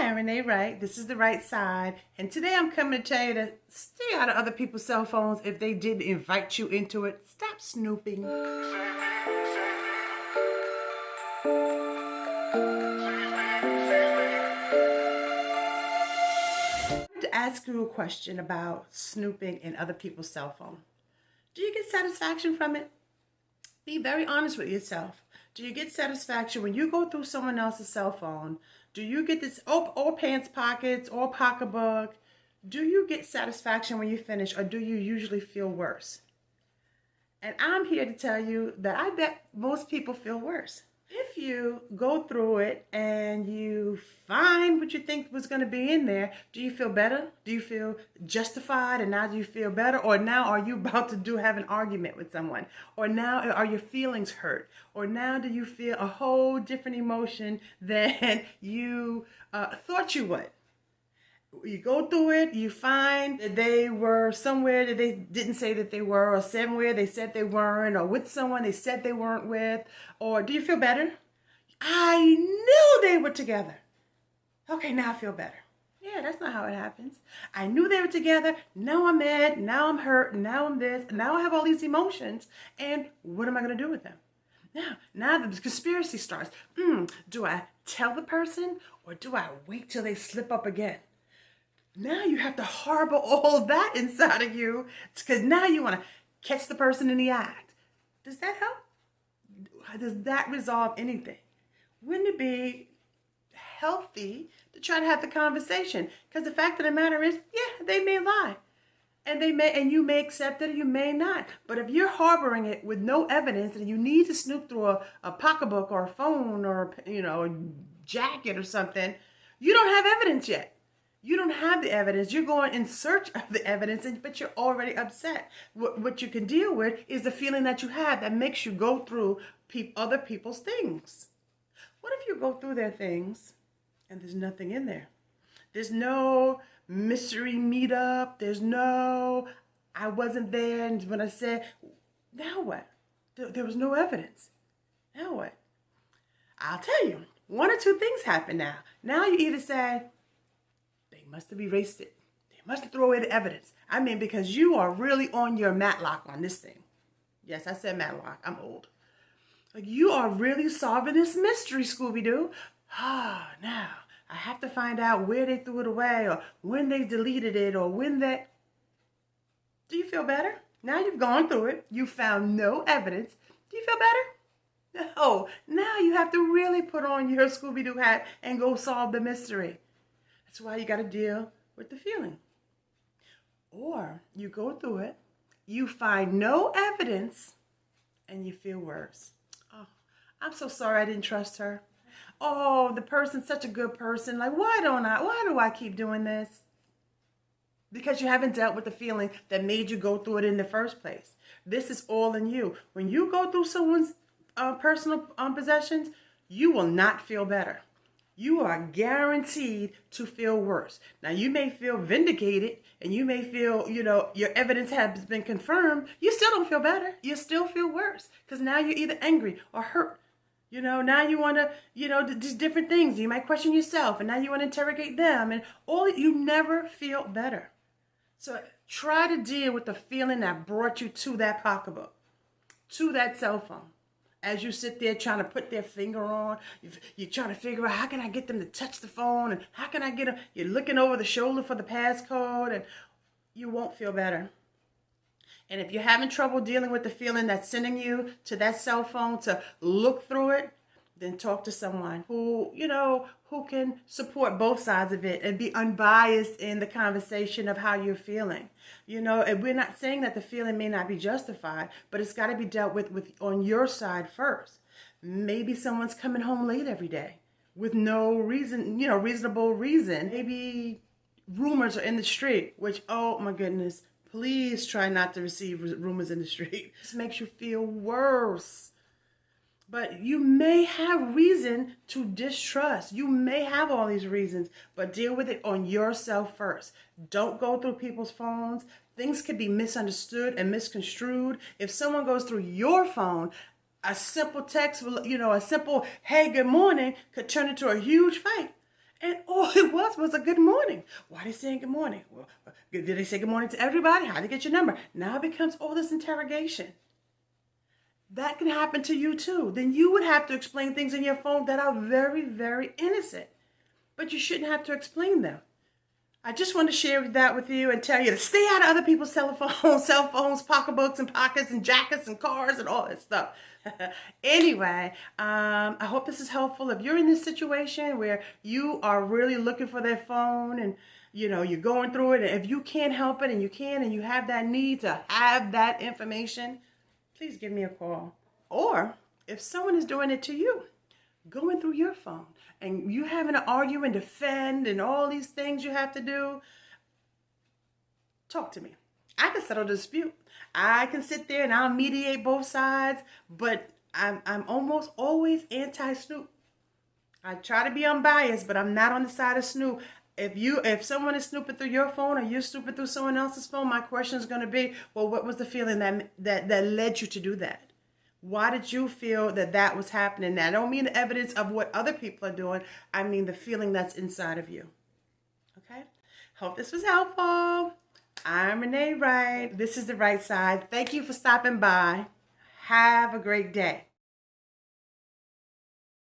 I'm Renee Wright. This is The Right Side. And today I'm coming to tell you to stay out of other people's cell phones if they didn't invite you into it. Stop snooping. To ask you a question about snooping in other people's cell phone. Do you get satisfaction from it? Be very honest with yourself. Do you get satisfaction when you go through someone else's cell phone? Do you get this, or pants pockets, or pocketbook? Do you get satisfaction when you finish, or do you usually feel worse? And I'm here to tell you that I bet most people feel worse. If you go through it and you find what you think was going to be in there, do you feel better? Do you feel justified, and now do you feel better? Or now are you about to have an argument with someone? Or now are your feelings hurt? Or now do you feel a whole different emotion than you thought you would? You go through it, you find that they were somewhere that they didn't say that they were, or somewhere they said they weren't, or with someone they said they weren't with. Or do you feel better? I knew they were together. Okay, now I feel better. Yeah, that's not how it happens. I knew they were together. Now I'm mad. Now I'm hurt. Now I'm this. Now I have all these emotions. And what am I going to do with them? Now the conspiracy starts. Do I tell the person, or do I wait till they slip up again? Now you have to harbor all of that inside of you, because now you want to catch the person in the act. Does that help? Does that resolve anything? Wouldn't it be healthy to try to have the conversation? Because the fact of the matter is, yeah, they may lie. And you may accept it, or you may not. But if you're harboring it with no evidence, and you need to snoop through a pocketbook or a phone or a jacket or something, you don't have evidence yet. You don't have the evidence. You're going in search of the evidence, but you're already upset. What you can deal with is the feeling that you have that makes you go through other people's things. What if you go through their things and there's nothing in there? There's no mystery meetup. There's no, I wasn't there, and when I said, now what? There was no evidence. Now what? I'll tell you, one or two things happen now. Now you either say, they must have erased it. They must have thrown away the evidence. I mean, because you are really on your Matlock on this thing. Yes, I said Matlock. I'm old. Like, you are really solving this mystery, Scooby-Doo. Now I have to find out where they threw it away, or when they deleted it, or when they... Do you feel better? Now you've gone through it. You found no evidence. Do you feel better? No. Now you have to really put on your Scooby-Doo hat and go solve the mystery. That's why you got to deal with the feeling. Or you go through it, you find no evidence, and you feel worse. Oh, I'm so sorry I didn't trust her. Oh, the person's such a good person. Like, why do I keep doing this? Because you haven't dealt with the feeling that made you go through it in the first place. This is all in you. When you go through someone's personal possessions, you will not feel better. You are guaranteed to feel worse. Now, you may feel vindicated, and you may feel, your evidence has been confirmed. You still don't feel better. You still feel worse, because now you're either angry or hurt. Now you want to, do different things. You might question yourself, and now you want to interrogate them, and you never feel better. So try to deal with the feeling that brought you to that pocketbook, to that cell phone. As you sit there trying to put their finger on, you're trying to figure out, how can I get them to touch the phone? And how can I get them? You're looking over the shoulder for the passcode, and you won't feel better. And if you're having trouble dealing with the feeling that's sending you to that cell phone to look through it, then talk to someone who can support both sides of it and be unbiased in the conversation of how you're feeling. And we're not saying that the feeling may not be justified, but it's got to be dealt with on your side first. Maybe someone's coming home late every day with no reason, reasonable reason. Maybe rumors are in the street, which, oh my goodness, please try not to receive rumors in the street. This makes you feel worse. But you may have reason to distrust. You may have all these reasons, but deal with it on yourself first. Don't go through people's phones. Things could be misunderstood and misconstrued. If someone goes through your phone, a simple text, a simple, hey, good morning, could turn into a huge fight. And all it was a good morning. Why are they saying good morning? Well, did they say good morning to everybody? How did they get your number? Now it becomes all this interrogation. That can happen to you too. Then you would have to explain things in your phone that are very, very innocent. But you shouldn't have to explain them. I just want to share that with you and tell you to stay out of other people's cell phones, pocketbooks and pockets and jackets and cars and all that stuff. Anyway, I hope this is helpful. If you're in this situation where you are really looking for their phone and you're going through it, and if you can't help it and you have that need to have that information, please give me a call. Or if someone is doing it to you, going through your phone and you having to argue and defend and all these things you have to do, talk to me. I can settle the dispute. I can sit there and I'll mediate both sides, but I'm almost always anti-Snoop. I try to be unbiased, but I'm not on the side of Snoop. If someone is snooping through your phone or you're snooping through someone else's phone, my question is going to be, well, what was the feeling that led you to do that? Why did you feel that was happening? Now, I don't mean the evidence of what other people are doing. I mean the feeling that's inside of you. Okay? Hope this was helpful. I'm Renee Wright. This is The Right Side. Thank you for stopping by. Have a great day.